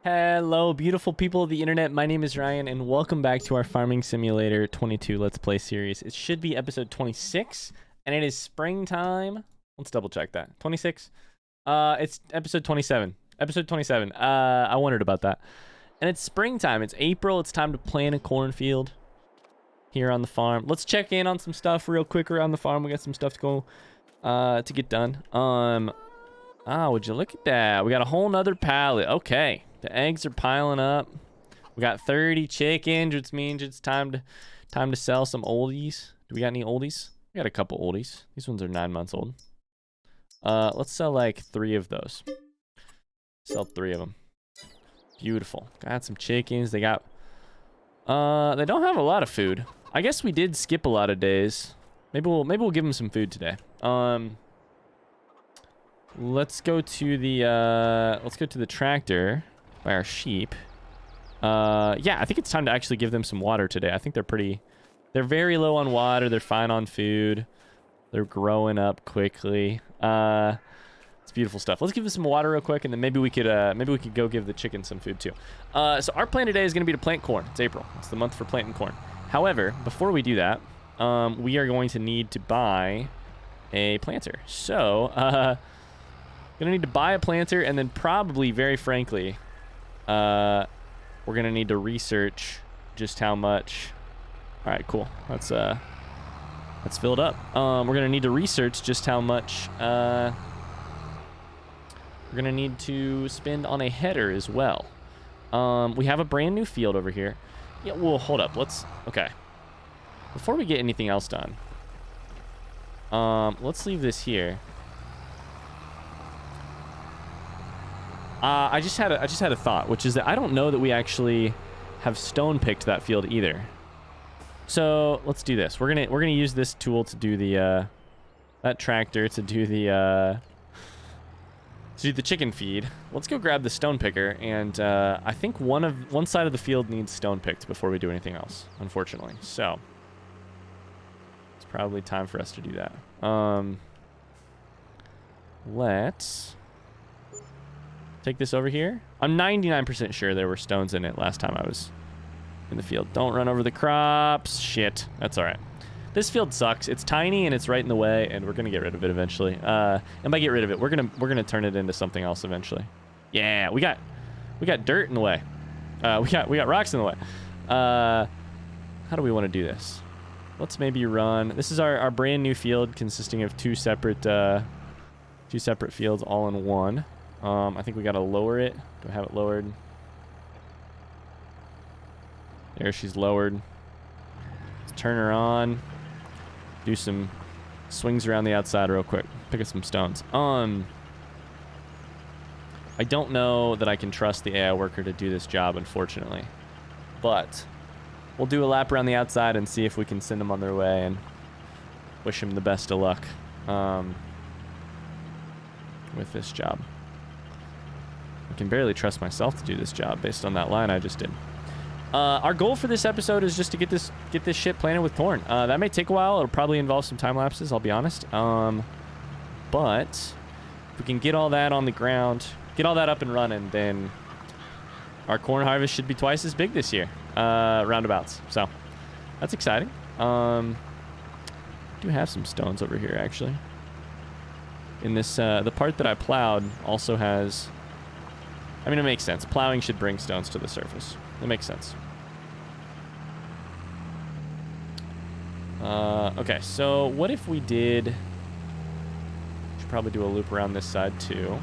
Hello, beautiful people of the internet. My name is Ryan, and welcome back to our Farming Simulator 22 Let's Play series. It should be episode 26, and it is springtime. Let's double check that. 26? It's episode 27. Episode 27. I wondered about that. And it's springtime. It's April. It's time to plant a cornfield here on the farm. Let's check in on some stuff real quick around the farm. We got some stuff to go to get done. Would you look at that? We got a whole nother pallet. Okay. The eggs are piling up. We got 30 chickens, which means it's time to sell some oldies. Do we got any oldies? We got a couple oldies. These ones are 9 months old. Let's sell like 3 of those. Sell 3 of them. Beautiful. Got some chickens. They got they don't have a lot of food. I guess we did skip a lot of days. Maybe we'll give them some food today. Let's go to the tractor by our sheep. Yeah, I think it's time to actually give them some water today. I think they're very low on water. They're fine on food. They're growing up quickly. It's beautiful stuff. Let's give them some water real quick, and then maybe we could go give the chickens some food too. So our plan today is going to be to plant corn. It's April. It's the month for planting corn. However, before we do that, we are going to need to buy a planter. So, gonna need to buy a planter, and then probably, very frankly, we're gonna need to research just how much. All right, cool. That's filled up. We're gonna need to research just how much we're gonna need to spend on a header as well. We have a brand new field over here. Yeah, well, hold up. Okay. Before we get anything else done, let's leave this here. I just had a thought, which is that I don't know that we actually have stone picked that field either. So let's do this. We're gonna use this tool to do the that tractor to do the chicken feed. Let's go grab the stone picker, and I think one side of the field needs stone picked before we do anything else, unfortunately. So it's probably time for us to do that. Let's take this over here. I'm 99% sure there were stones in it last time I was in the field. Don't run over the crops. Shit. That's all right. This field sucks. It's tiny and it's right in the way, and we're gonna get rid of it eventually. And by get rid of it, we're gonna turn it into something else eventually. Yeah, we got dirt in the way. We got rocks in the way. How do we want to do this? Let's maybe run. This is our brand new field consisting of two separate fields all in one. I think we gotta lower it. Do I have it lowered? There, she's lowered. Let's turn her on. Do some swings around the outside real quick. Pick up some stones. I don't know that I can trust the AI worker to do this job, unfortunately. But we'll do a lap around the outside and see if we can send them on their way and wish them the best of luck with this job. I can barely trust myself to do this job based on that line I just did. Our goal for this episode is just to get this shit planted with corn. That may take a while. It'll probably involve some time lapses, I'll be honest. But if we can get all that on the ground, get all that up and running, then our corn harvest should be twice as big this year, roundabouts. So that's exciting. Do have some stones over here actually. In this, the part that I plowed also has. I mean, it makes sense. Plowing should bring stones to the surface. It makes sense. Okay, so what if we did. Should probably do a loop around this side too.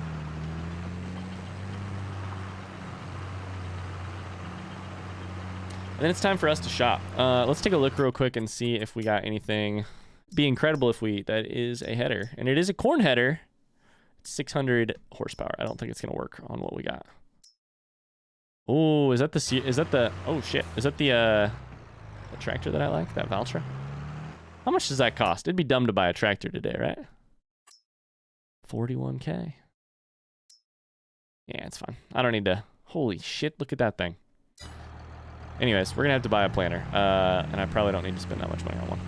And then it's time for us to shop. Let's take a look real quick and see if we got anything. Be incredible if that is a header. And it is a corn header. It's 600 horsepower. I don't think it's going to work on what we got. Oh, is that the, oh shit. Is that the tractor that I like? That Valtra? How much does that cost? It'd be dumb to buy a tractor today, right? 41K. Yeah, it's fine. I don't need to, holy shit, look at that thing. Anyways, we're gonna have to buy a planter, and I probably don't need to spend that much money on one.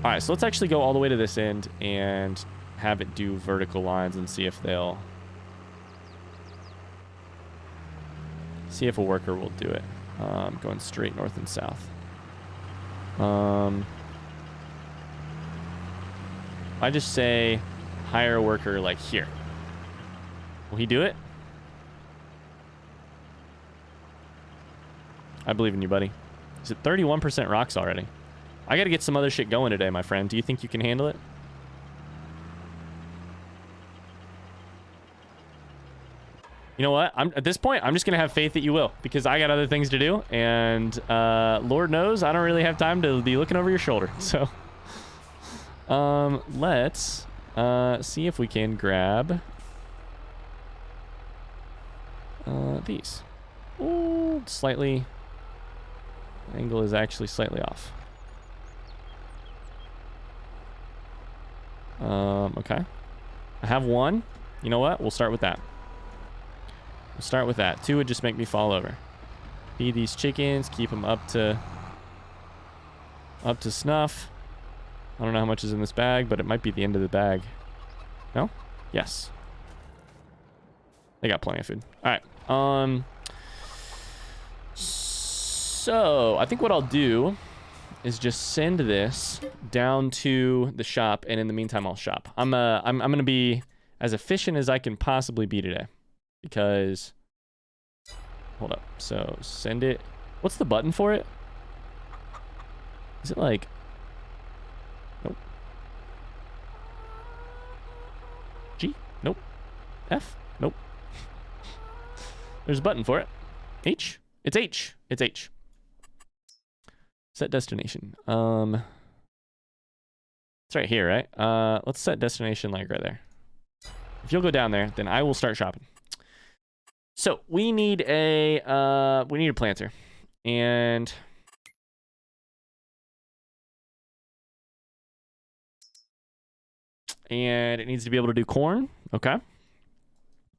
All right, so let's actually go all the way to this end and have it do vertical lines and see if they'll See if a worker will do it. Going straight north and south. I just say hire a worker like here. Will he do it? I believe in you, buddy. Is it 31% rocks already? I got to get some other shit going today, my friend. Do you think you can handle it? You know what? At this point, I'm just going to have faith that you will, because I got other things to do, and Lord knows I don't really have time to be looking over your shoulder. So let's see if we can grab these. Ooh, slightly... Angle is actually slightly off. Okay. I have one. You know what? We'll start with that. We'll start with that. Two would just make me fall over. Feed these chickens. Keep them up to snuff. I don't know how much is in this bag, but it might be the end of the bag. No? Yes. They got plenty of food. All right. So I think what I'll do is just send this down to the shop, and in the meantime, I'll shop. I'm gonna be as efficient as I can possibly be today, because hold up. So send it. What's the button for it? Is it like? Nope. G? Nope. F? Nope. There's a button for it. H? It's H. It's H. Set destination. It's right here, right? Let's set destination like right there. If you'll go down there, then I will start shopping. So we need a planter, and it needs to be able to do corn. Okay.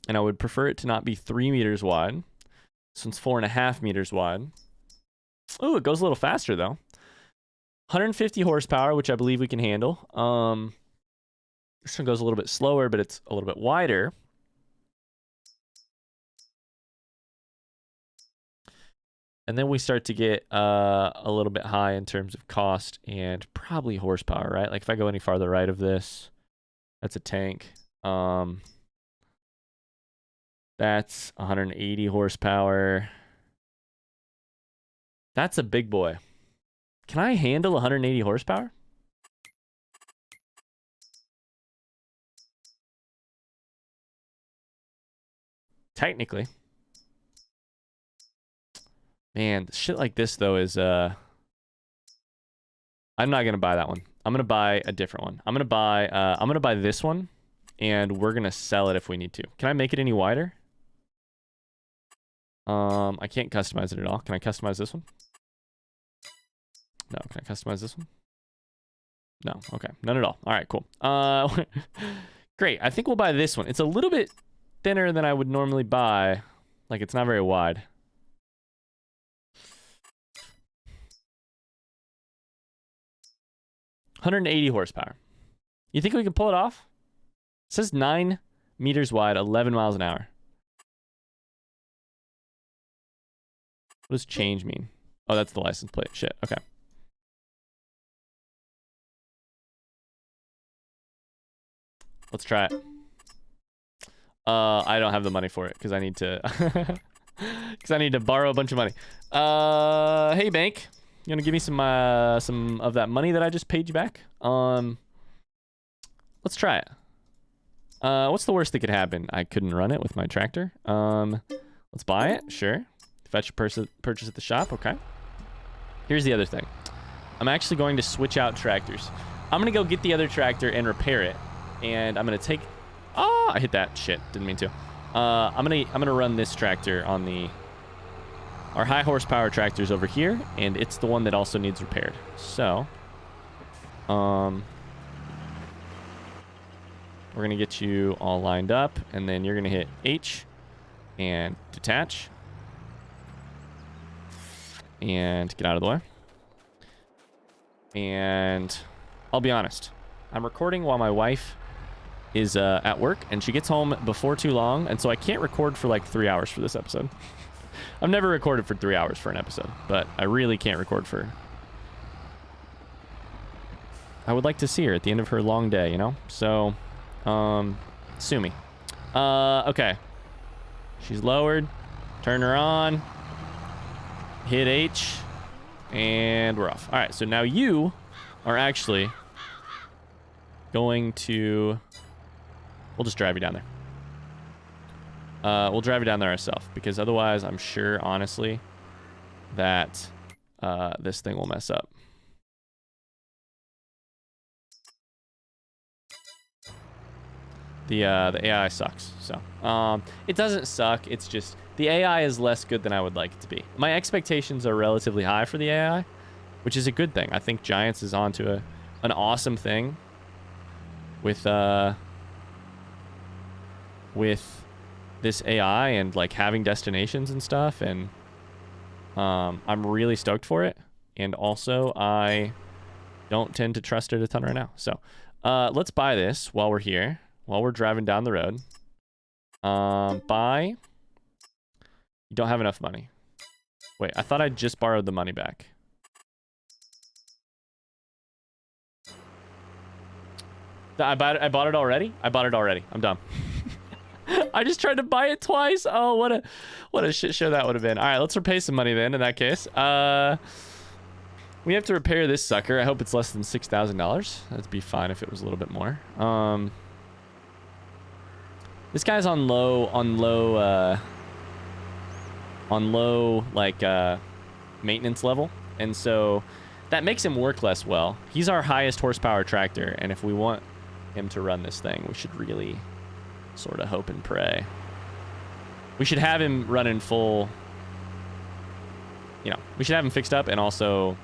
And I would prefer it to not be 3 meters wide. Since 4.5 meters wide. Oh, it goes a little faster though. 150 horsepower, which I believe we can handle. This one goes a little bit slower, but it's a little bit wider. And then we start to get a little bit high in terms of cost and probably horsepower, right? Like if I go any farther right of this, that's a tank. That's 180 horsepower. That's a big boy. Can I handle 180 horsepower? Technically. Man, shit like this though is I'm not gonna buy that one. I'm gonna buy a different one. I'm gonna buy this one, and we're gonna sell it if we need to. Can I make it any wider? I can't customize it at all. Can I customize this one? No. Can I customize this one? No. Okay. None at all. All right, cool. Great. I think we'll buy this one. It's a little bit thinner than I would normally buy. Like, it's not very wide. $180 horsepower. You think we can pull it off? It says 9 meters wide, 11 miles an hour. What does change mean? Oh, that's the license plate. Shit. Okay. Let's try it. I don't have the money for it because I need to borrow a bunch of money. Hey bank, you wanna give me some of that money that I just paid you back? Let's try it. What's the worst that could happen? I couldn't run it with my tractor. Let's buy it. Sure. Fetch a purchase at the shop. Okay. Here's the other thing. I'm actually going to switch out tractors. I'm gonna go get the other tractor and repair it, and I'm gonna take. Oh, I hit that. Shit, didn't mean to. I'm gonna run this tractor on our high horsepower tractors over here, and it's the one that also needs repaired. So, we're gonna get you all lined up, and then you're gonna hit H and detach and get out of the way. And I'll be honest, I'm recording while my wife is at work, and she gets home before too long, and so I can't record for like 3 hours for this episode. I've never recorded for 3 hours for an episode, but I really can't record for... I would like to see her at the end of her long day, you know? So, sue me. Okay. She's lowered. Turn her on. Hit H. And we're off. All right, so now you are actually going to... We'll just drive you down there. We'll drive you down there ourselves, because otherwise I'm sure, honestly, that this thing will mess up. The AI sucks, so it doesn't suck. It's just the AI is less good than I would like it to be. My expectations are relatively high for the AI, which is a good thing. I think Giants is onto an awesome thing with this AI and like having destinations and stuff, and I'm really stoked for it. And also I don't tend to trust it a ton right now. So let's buy this while we're here. While we're driving down the road. Buy. You don't have enough money. Wait, I thought I just borrowed the money back. I bought it already? I bought it already. I'm dumb. I just tried to buy it twice. Oh, what a shit show that would have been. All right, let's repay some money then in that case. We have to repair this sucker. I hope it's less than $6,000. That'd be fine if it was a little bit more. This guy's on low like maintenance level, and so that makes him work less well. He's our highest horsepower tractor, and if we want him to run this thing, we should really sort of hope and pray. We should have him running full, you know, we should have him fixed up, and also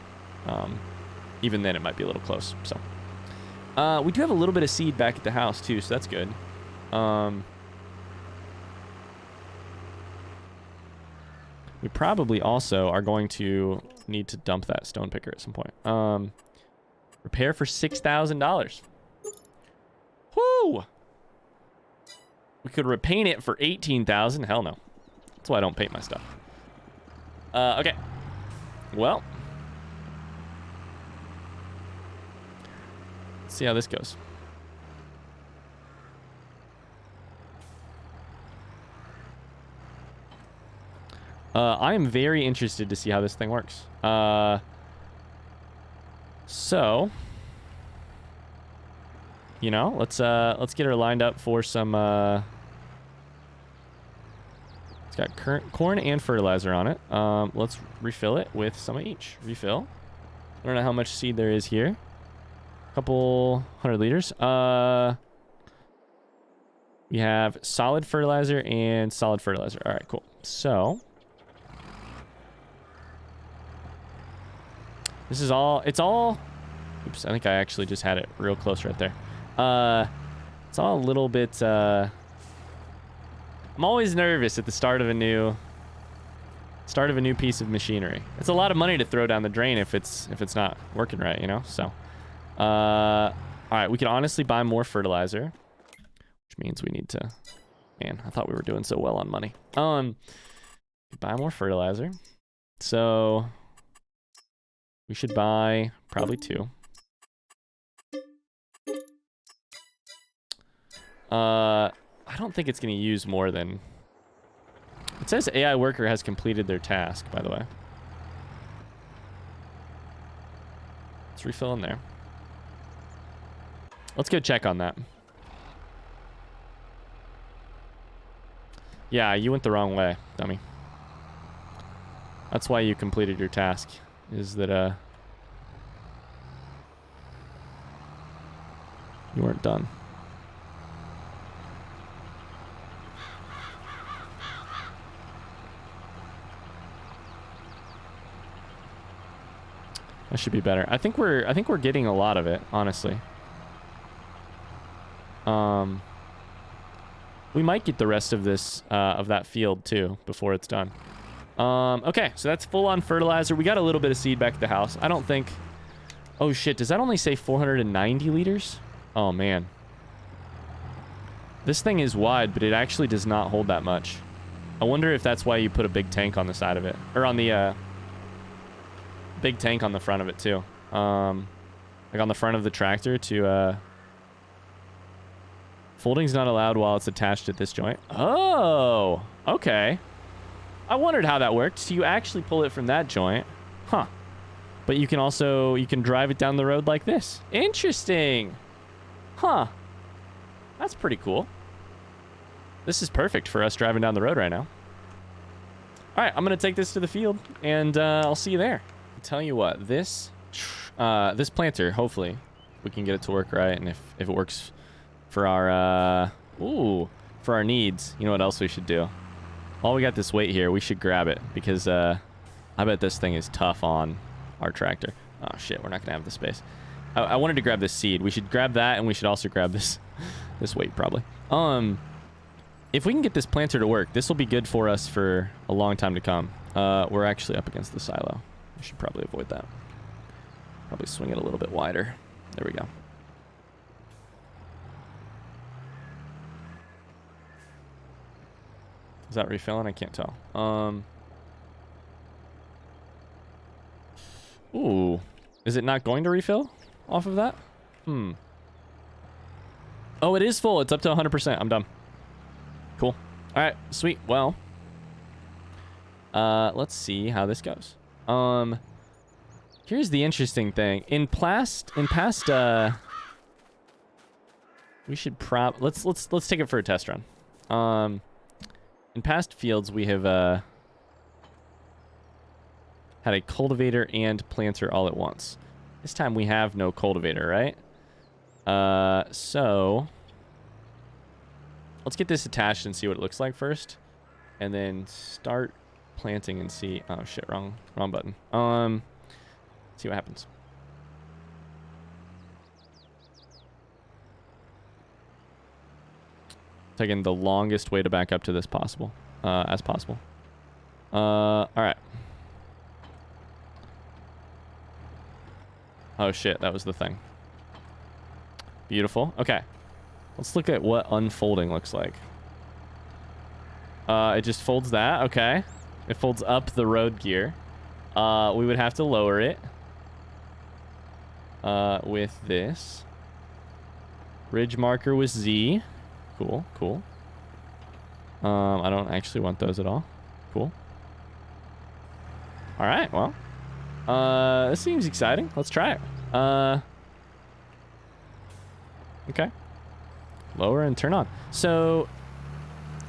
even then it might be a little close. So we do have a little bit of seed back at the house too, so that's good. We probably also are going to need to dump that stone picker at some point. Repair for $6,000. Whoo! We could repaint it for $18,000. Hell no. That's why I don't paint my stuff. Okay. Well. Let's see how this goes. I am very interested to see how this thing works. So, you know, let's get her lined up for some. It's got corn and fertilizer on it. Let's refill it with some of each. Refill. I don't know how much seed there is here. A couple 100 liters. We have solid fertilizer and solid fertilizer. All right, cool. So. This is all, it's all, oops, I think I actually just had it real close right there. It's all a little bit, I'm always nervous at the start of a new piece of machinery. It's a lot of money to throw down the drain if it's not working right, you know? So, all right, we can honestly buy more fertilizer, which means we need to, man, I thought we were doing so well on money. Buy more fertilizer. So, we should buy probably 2. I don't think it's going to use more than... It says AI worker has completed their task, by the way. Let's refill in there. Let's go check on that. Yeah, you went the wrong way, dummy. That's why you completed your task. Is that you weren't done. That should be better. I think we're getting a lot of it, honestly. We might get the rest of this of that field too before it's done. Okay, so that's full on fertilizer. We got a little bit of seed back at the house. I don't think... Oh shit, does that only say 490 liters? Oh man. This thing is wide, but it actually does not hold that much. I wonder if that's why you put a big tank on the side of it. Or on the, big tank on the front of it, too. Like on the front of the tractor to, folding's not allowed while it's attached at this joint. Oh, okay. I wondered how that worked. So you actually pull it from that joint. Huh. But you can also, you can drive it down the road like this. Interesting. Huh. That's pretty cool. This is perfect for us driving down the road right now. All right, I'm going to take this to the field, and I'll see you there. I'll tell you what, this planter, hopefully, we can get it to work right, and if it works for our, for our needs, you know what else we should do? While we got this weight here, we should grab it, because I bet this thing is tough on our tractor. Oh, shit, we're not going to have the space. I wanted to grab this seed. We should grab that, and we should also grab this weight, probably. If we can get this planter to work, this will be good for us for a long time to come. We're actually up against the silo. We should probably avoid that. Probably swing it a little bit wider. There we go. Is that refilling? I can't tell. Ooh. Is it not going to refill off of that? Oh, it is full. It's up to 100%. I'm done. Cool. All right, sweet. Well, let's see how this goes. Here's the interesting thing. In past, we should let's take it for a test run. In past fields, we have had a cultivator and planter all at once. This time we have no cultivator, right? So let's get this attached and see what it looks like first, and then start planting and see. Oh shit, wrong button. See what happens. Taking the longest way to back up to this possible, as possible. All right. Oh shit, that was the thing. Beautiful. Okay. Let's look at what unfolding looks like. It just folds that. Okay. It folds up the road gear. We would have to lower it with this. Ridge marker with Z. Cool, cool. I don't actually want those at all. Cool. All right, well. This seems exciting. Let's try it. Okay. Lower and turn on. So,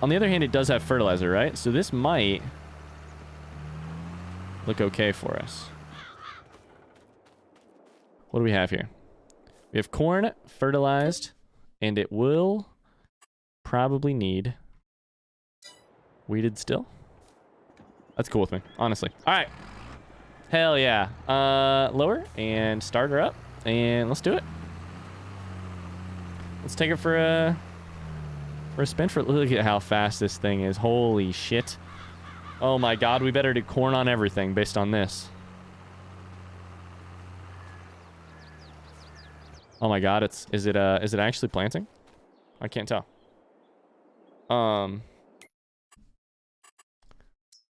on the other hand, it does have fertilizer, right? So this might look okay for us. What do we have here? We have corn fertilized, and it will probably need weeded still. That's cool with me, honestly. All right. Hell yeah. Lower and start her up, and let's do it. Let's take it for a spin. Look at how fast this thing is. Holy shit. Oh my god, we better do corn on everything based on this. Oh my god, is it actually planting? I can't tell.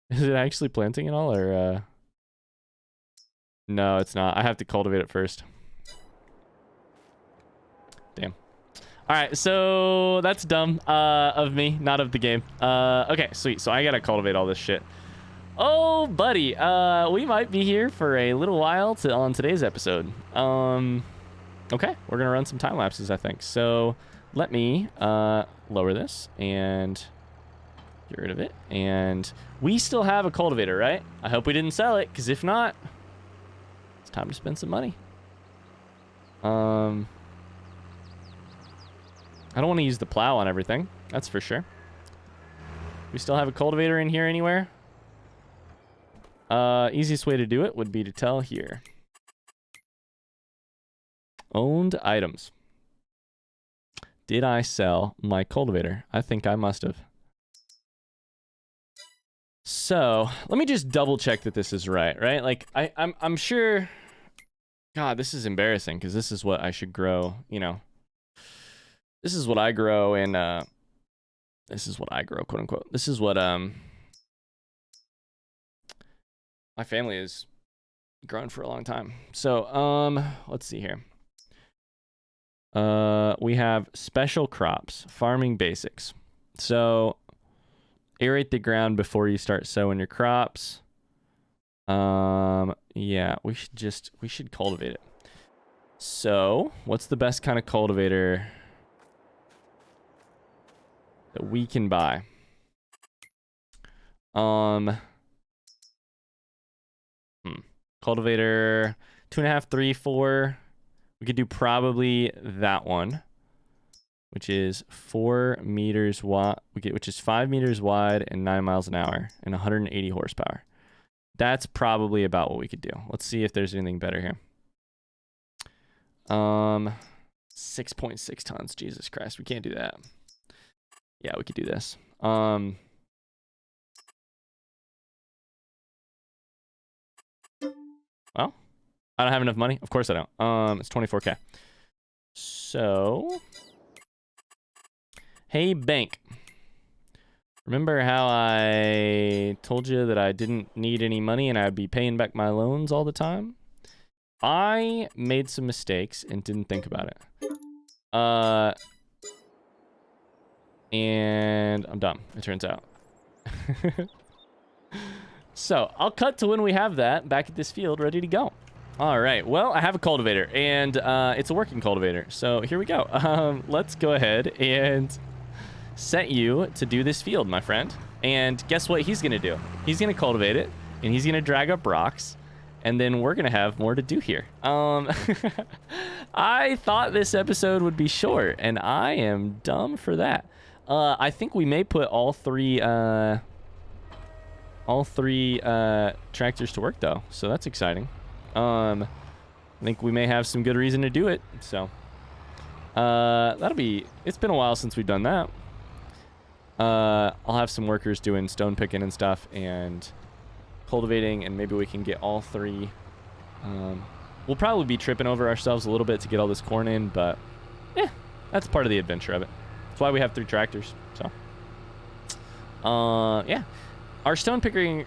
Is it actually planting at all, or no, it's not. I have to cultivate it first. Damn. All right, so that's dumb of me, not of the game. Okay, sweet. So I gotta cultivate all this shit. Oh, buddy, we might be here for a little while on today's episode. Okay, we're gonna run some time lapses, I think. So let me lower this and get rid of it. And we still have a cultivator, right? I hope we didn't sell it, because if not, it's time to spend some money. I don't want to use the plow on everything, that's for sure. We still have a cultivator in here anywhere? Easiest way to do it would be to tell here. Owned items. Did I sell my cultivator? I think I must have. So let me just double check that this is right? Like I'm sure. God, this is embarrassing because this is what I should grow. You know, this is what I grow in This is what I grow, quote unquote. This is what my family has grown for a long time. So let's see here. We have special crops, farming basics. So aerate the ground before you start sowing your crops. Yeah, we should cultivate it. So what's the best kind of cultivator that we can buy? Cultivator 2.5, 3, 4. We could do probably that one, which is 4 meters wide, which is 5 meters wide and 9 miles an hour and 180 horsepower. That's probably about what we could do. Let's see if there's anything better here. 6.6 tons. Jesus Christ, we can't do that. Yeah, we could do this. Well, I don't have enough money. Of course I don't. It's 24K. So, hey bank. Remember how I told you that I didn't need any money and I'd be paying back my loans all the time? I made some mistakes and didn't think about it. And I'm dumb, it turns out. So, I'll cut to when we have that back at this field ready to go. All right, well, I have a cultivator, and it's a working cultivator. So, here we go. Let's go ahead and set you to do this field, my friend. And guess what he's going to do? He's going to cultivate it, and he's going to drag up rocks, and then we're going to have more to do here. I thought this episode would be short, and I am dumb for that. I think we may put all three tractors to work, though, so that's exciting. I think we may have some good reason to do it, so it's been a while since we've done that. I'll have some workers doing stone picking and stuff and cultivating, and maybe we can get all three. We'll probably be tripping over ourselves a little bit to get all this corn in, but yeah, that's part of the adventure of it. That's why we have 3 tractors. So yeah, our stone picker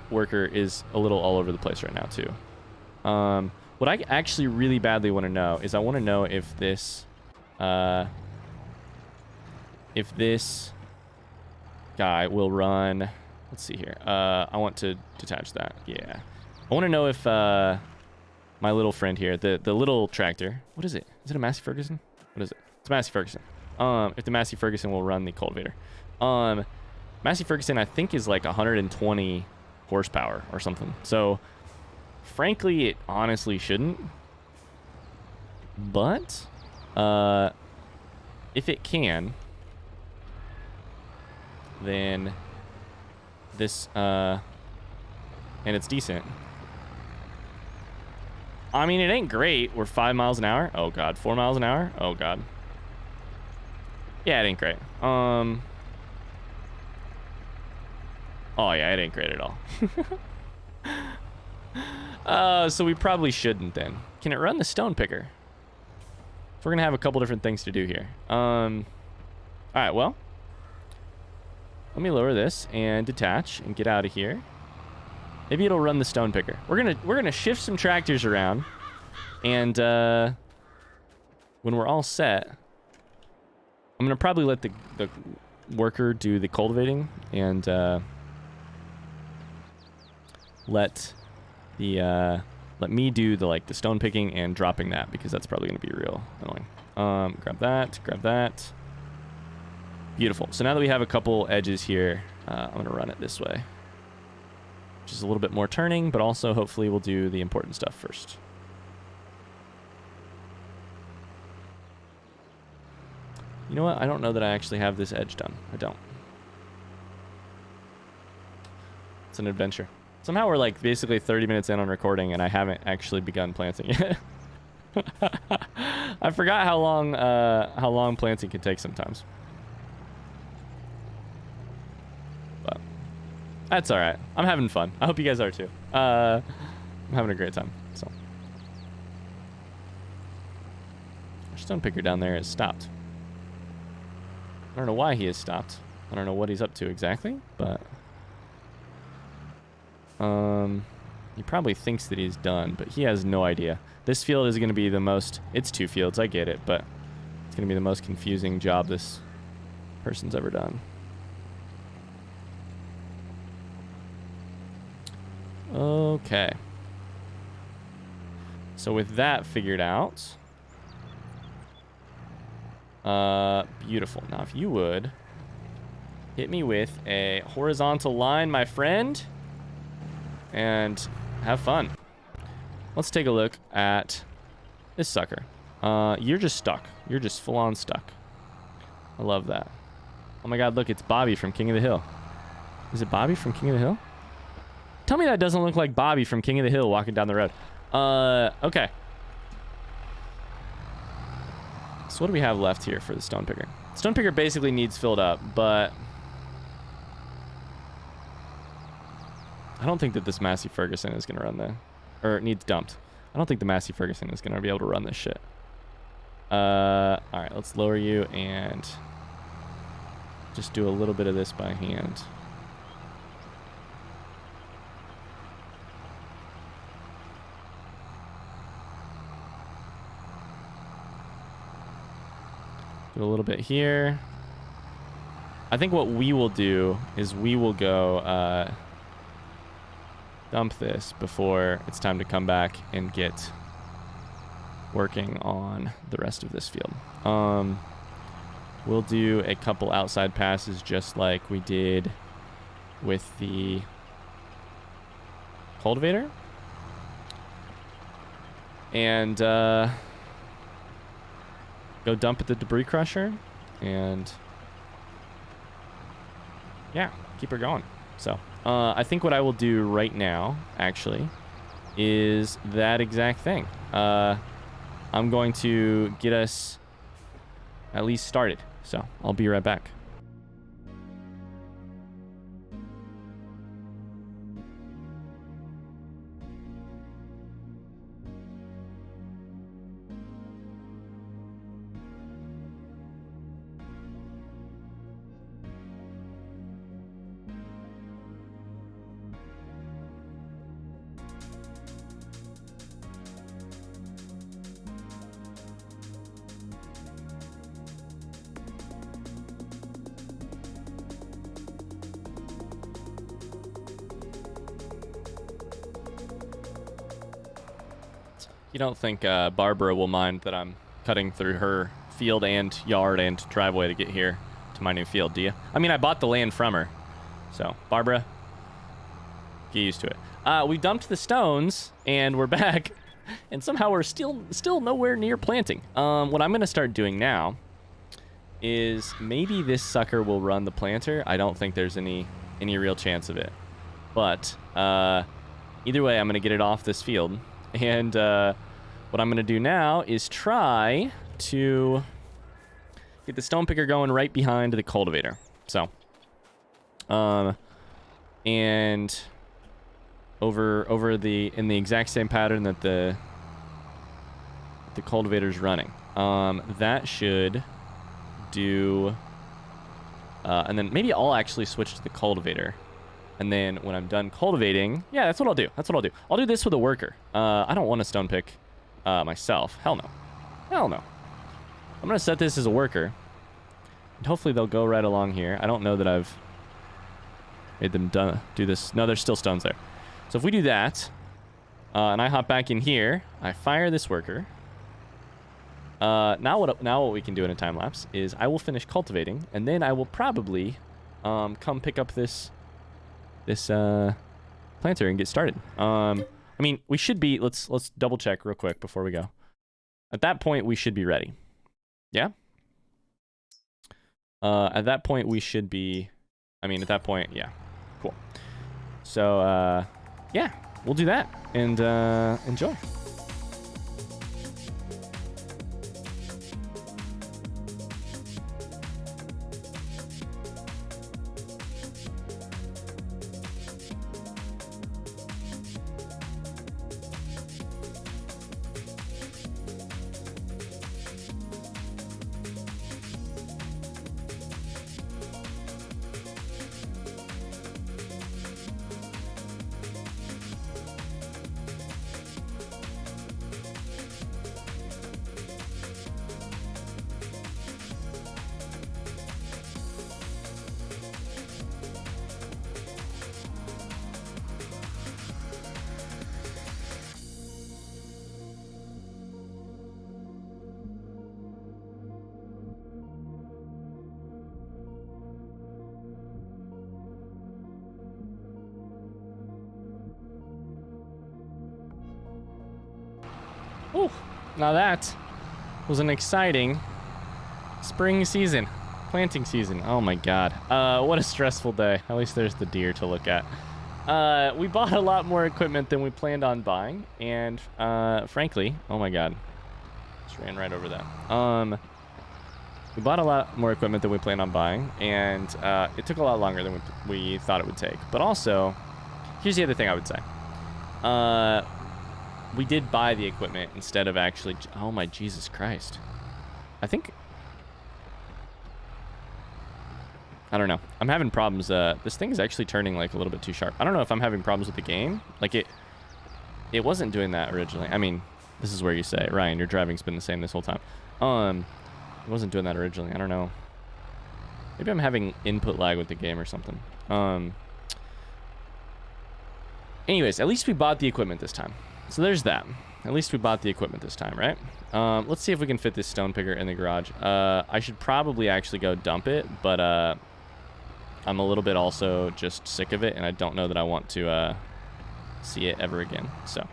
worker is a little all over the place right now too. What I actually really badly want to know is I want to know if this guy will run. Let's see here. I want to detach that. Yeah, I want to know if my little friend here, the little tractor, what is it? Is it a Massey Ferguson? What is it? It's a Massey Ferguson. If the Massey Ferguson will run the cultivator. Massey Ferguson, I think, is like 120 horsepower or something. So, frankly, it honestly shouldn't. But, if it can, then this, and it's decent. I mean, it ain't great. We're 5 miles an hour. Oh, God. 4 miles an hour. Oh, God. Yeah, it ain't great. Oh, yeah, it ain't great at all. So we probably shouldn't then. Can it run the stone picker? So we're going to have a couple different things to do here. All right, well. Let me lower this and detach and get out of here. Maybe it'll run the stone picker. We're gonna shift some tractors around, and when we're all set, I'm gonna probably let the worker do the cultivating and let me do the stone picking and dropping that, because that's probably gonna be real annoying. Grab that. Beautiful. So now that we have a couple edges here, I'm gonna run it this way, which is a little bit more turning, but also hopefully we'll do the important stuff first. You know what? I don't know that I actually have this edge done. I don't. It's an adventure. Somehow we're like basically 30 minutes in on recording and I haven't actually begun planting yet. I forgot how long planting can take sometimes. But that's all right. I'm having fun. I hope you guys are too. I'm having a great time. So, our stone picker down there has stopped. don't know why he has stopped. I don't know what he's up to exactly, but he probably thinks that he's done, but he has no idea. This field is going to be the most, it's 2 fields, I get it, but it's going to be the most confusing job this person's ever done. Okay. So with that figured out, beautiful. Now, if you would hit me with a horizontal line, my friend, and have fun. Let's take a look at this sucker. You're just stuck. You're just full-on stuck. I love that. Oh my God, look, it's Bobby from King of the Hill. Is it Bobby from King of the Hill? Tell me that doesn't look like Bobby from King of the Hill walking down the road. Okay. So what do we have left here for the stone picker? Stone picker basically needs filled up, but I don't think that this Massey Ferguson is going to run or it needs dumped. I don't think the Massey Ferguson is going to be able to run this shit. All right, let's lower you and just do a little bit of this by hand. Do a little bit here. I think what we will do is we will go dump this before it's time to come back and get working on the rest of this field. We'll do a couple outside passes just like we did with the cultivator. And go dump at the debris crusher and yeah, keep her going. So I think what I will do right now actually is that exact thing. I'm going to get us at least started, so I'll be right back. You don't think Barbara will mind that I'm cutting through her field and yard and driveway to get here to my new field, do you? I mean, I bought the land from her. So, Barbara, get used to it. We dumped the stones, and we're back, and somehow we're still nowhere near planting. What I'm going to start doing now is maybe this sucker will run the planter. I don't think there's any real chance of it. But either way, I'm going to get it off this field. And what I'm going to do now is try to get the stone picker going right behind the cultivator. So, and over in the exact same pattern that the cultivator's running. That should do, and then maybe I'll actually switch to the cultivator. And then when I'm done cultivating, yeah, that's what I'll do. That's what I'll do. I'll do this with a worker. I don't want to stone pick myself. Hell no. Hell no. I'm going to set this as a worker. And hopefully they'll go right along here. I don't know that I've made them do this. No, there's still stones there. So if we do that, and I hop back in here, I fire this worker. Now what we can do in a time lapse is I will finish cultivating, and then I will probably come pick up this planter and get started. I mean, we should be, let's double check real quick before we go. At that point, we should be ready. Yeah? At that point, we should be, at that point, yeah. Cool. So, yeah, we'll do that and enjoy. Ooh, now that was an exciting spring season, planting season. Oh my God. What a stressful day. At least there's the deer to look at. We bought a lot more equipment than we planned on buying, and frankly, oh my God, just ran right over that. We bought a lot more equipment than we planned on buying, and it took a lot longer than we thought it would take. But also, here's the other thing I would say. We did buy the equipment instead of actually... Oh my Jesus Christ. I think... I don't know. I'm having problems. This thing is actually turning like a little bit too sharp. I don't know if I'm having problems with the game. Like it wasn't doing that originally. I mean, this is where you say, Ryan, your driving's been the same this whole time. It wasn't doing that originally. I don't know. Maybe I'm having input lag with the game or something. Anyways, at least we bought the equipment this time. So there's that. At least we bought the equipment this time, right? Let's see if we can fit this stone picker in the garage. I should probably actually go dump it, but I'm a little bit also just sick of it, and I don't know that I want to see it ever again. So,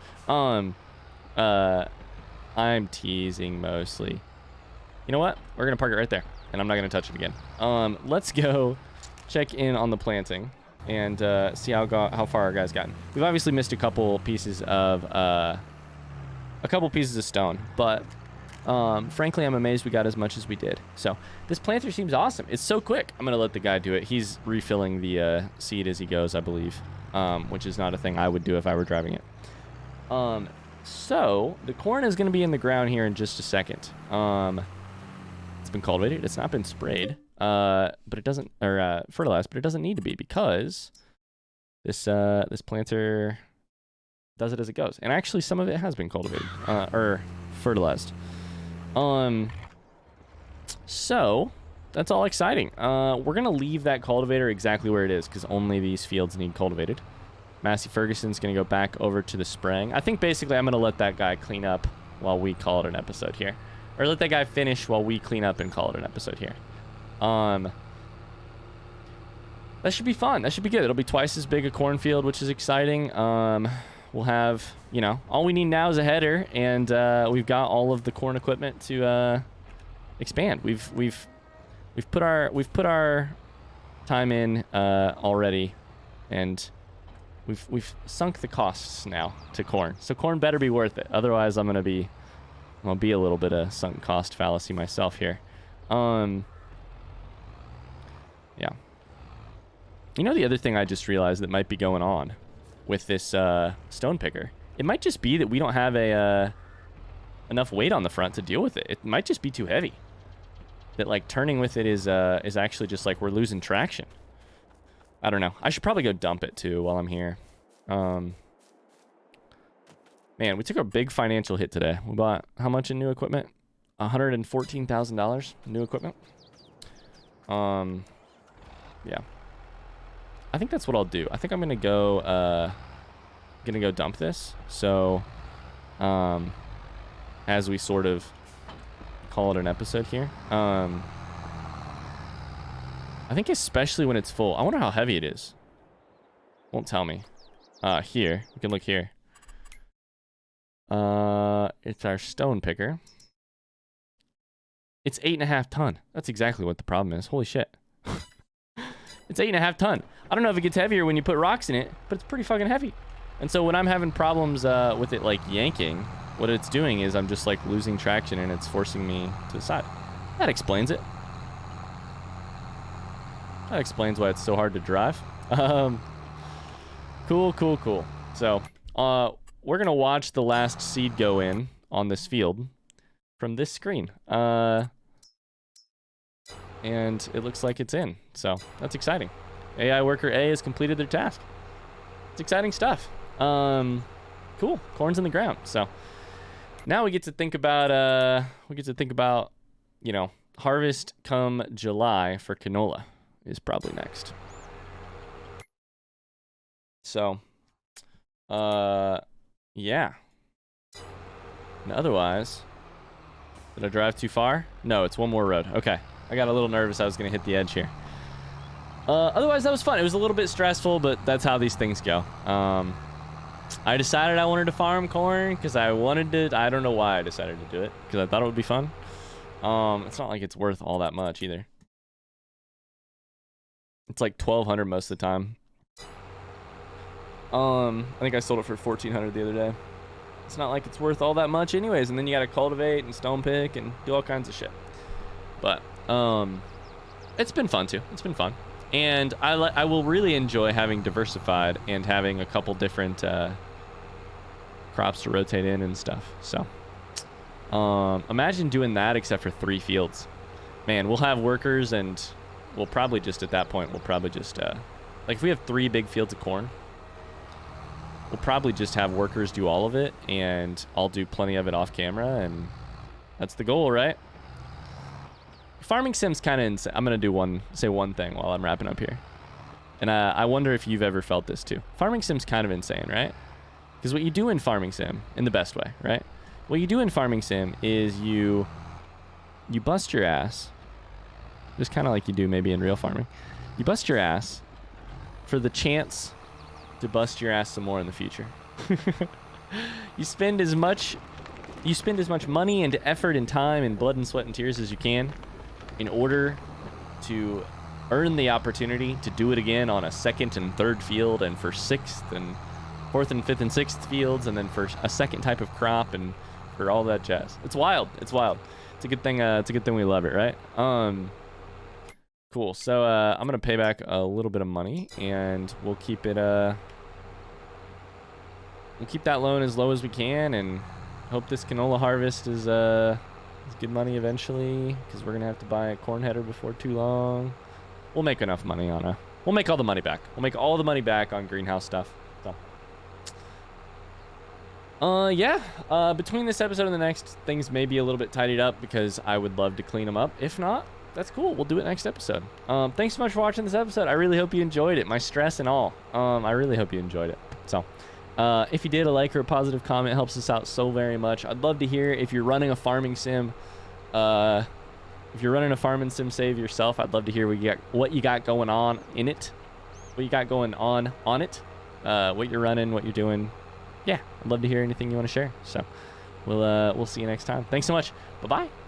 I'm teasing mostly. You know what? We're going to park it right there, and I'm not going to touch it again. Let's go check in on the planting and see how far our guy's gotten. We've obviously missed a couple pieces of stone, but frankly, I'm amazed we got as much as we did. So this planter seems awesome. It's so quick. I'm gonna let the guy do it. He's refilling the seed as he goes, I believe, which is not a thing I would do if I were driving it. So the corn is gonna be in the ground here in just a second. It's been cultivated. It's not been sprayed, but it doesn't, or fertilized, but it doesn't need to be because this planter does it as it goes. And actually some of it has been cultivated, or fertilized. So that's all exciting. We're gonna leave that cultivator exactly where it is because only these fields need cultivated. Massey Ferguson's gonna go back over to the spraying. I think basically I'm gonna let that guy clean up while we call it an episode here, or let that guy finish while we clean up and call it an episode here. That should be fun. That should be good. It'll be twice as big a cornfield, which is exciting. We'll have, you know, all we need now is a header, and we've got all of the corn equipment to expand. We've put our time in already, and we've sunk the costs now to corn. So corn better be worth it. Otherwise, I'm gonna be a little bit of sunk cost fallacy myself here. Yeah. You know, the other thing I just realized that might be going on with this stone picker, it might just be that we don't have enough weight on the front to deal with it. It might just be too heavy. That like turning with it is actually just like we're losing traction. I don't know. I should probably go dump it too while I'm here. Man, we took a big financial hit today. We bought how much in new equipment? $114,000 new equipment. Yeah. I think that's what I'll do. I think I'm gonna go dump this. So as we sort of call it an episode here. I think especially when it's full. I wonder how heavy it is. Won't tell me. Here. You can look here. It's our stone picker. It's 8.5 ton. That's exactly what the problem is. Holy shit. It's 8.5 ton. I don't know if it gets heavier when you put rocks in it, but it's pretty fucking heavy. And so when I'm having problems with it like yanking, what it's doing is I'm just like losing traction and it's forcing me to the side. That explains it. That explains why it's so hard to drive. Cool. So we're gonna watch the last seed go in on this field from this screen. And it looks like it's in. So that's exciting. AI worker A has completed their task. It's exciting stuff. Cool. Corn's in the ground. So now we get to think about you know, harvest come July for canola is probably next. So yeah. And otherwise, did I drive too far? No, it's one more road. Okay. I got a little nervous I was going to hit the edge here. Otherwise, that was fun. It was a little bit stressful, but that's how these things go. I decided I wanted to farm corn because I wanted to. I don't know why I decided to do it, because I thought it would be fun. It's not like it's worth all that much either. It's like 1,200 most of the time. I think I sold it for 1,400 the other day. It's not like it's worth all that much anyways, and then you gotta cultivate and stone pick and do all kinds of shit. But it's been fun too. It's been fun, and I will really enjoy having diversified and having a couple different crops to rotate in and stuff. So imagine doing that except for 3 fields. Man, we'll have workers, and we'll probably just at that point like if we have 3 big fields of corn, we'll probably just have workers do all of it, and I'll do plenty of it off camera, and that's the goal, right? Farming sim's kind of insane. I'm gonna say one thing while I'm wrapping up here, and I wonder if you've ever felt this too. Farming sim's kind of insane, right? Because what you do in farming sim, in the best way, right? What you do in farming sim is you bust your ass, just kind of like you do maybe in real farming. You bust your ass for the chance to bust your ass some more in the future. You spend as much money and effort and time and blood and sweat and tears as you can in order to earn the opportunity to do it again on a 2nd and 3rd field, and for 6th and 4th and 5th and 6th fields, and then for a second type of crop, and for all that jazz. It's wild. It's wild. It's a good thing. It's a good thing we love it, right? Cool. So I'm gonna pay back a little bit of money, and we'll keep it. We'll keep that loan as low as we can, and hope this canola harvest is good money eventually, because we're gonna have to buy a corn header before too long. We'll make enough money on we'll make all the money back. We'll make all the money back on greenhouse stuff. So yeah, between this episode and the next, things may be a little bit tidied up, because I would love to clean them up. If not, that's cool. We'll do it next episode. Thanks so much for watching this episode. I really hope you enjoyed it, my stress and all. I really hope you enjoyed it. So if you did, a like or a positive comment helps us out so very much. I'd love to hear if you're running a farming sim. If you're running a farming sim save yourself, I'd love to hear what you got going on in it. What you got going on it. What you're running, what you're doing. Yeah, I'd love to hear anything you want to share. So we'll see you next time. Thanks so much. Bye-bye.